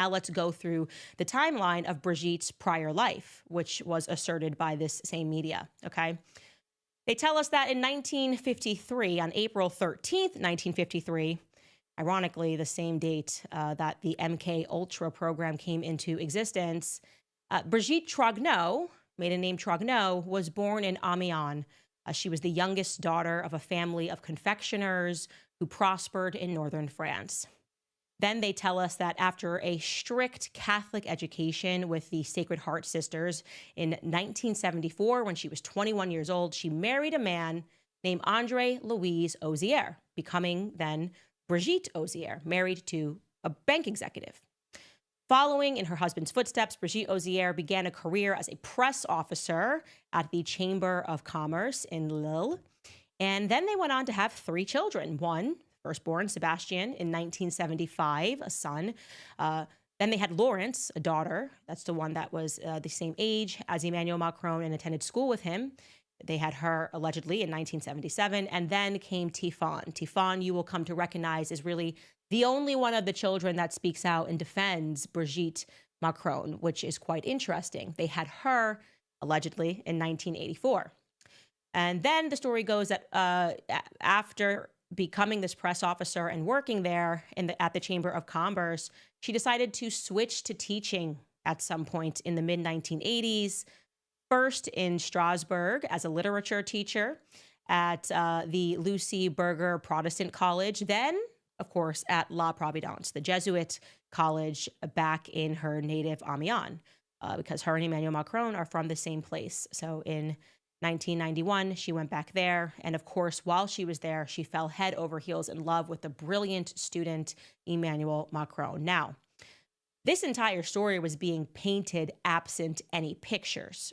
Now let's go through the timeline of Brigitte's prior life, which was asserted by this same media, okay? They tell us that in 1953, on April 13th, 1953, ironically the same date that the MK Ultra program came into existence, Brigitte Trogneau, maiden name Trogneau, was born in Amiens. She was the youngest daughter of a family of confectioners who prospered in northern France. Then they tell us that after a strict Catholic education with the Sacred Heart Sisters in 1974, when she was 21 years old, she married a man named Andre Louis Ozier, becoming then Brigitte Ozier, married to a bank executive. Following in her husband's footsteps, Brigitte Ozier began a career as a press officer at the Chamber of Commerce in Lille. And then they went on to have 3 children. One, firstborn, Sebastian, in 1975, a son. Then they had Laurence, a daughter. That's the one that was the same age as Emmanuel Macron and attended school with him. They had her allegedly in 1977. And then came Tifon. Tifon, you will come to recognize, is really the only one of the children that speaks out and defends Brigitte Macron, which is quite interesting. They had her allegedly in 1984. And then the story goes that after becoming this press officer and working there at the Chamber of Commerce, she decided to switch to teaching at some point in the mid-1980s, first in Strasbourg as a literature teacher at the Lucie Berger Protestant College, then, of course, at La Providence, the Jesuit college back in her native Amiens, because her and Emmanuel Macron are from the same place. So in 1991, she went back there. And of course, while she was there, she fell head over heels in love with the brilliant student, Emmanuel Macron. Now, this entire story was being painted absent any pictures.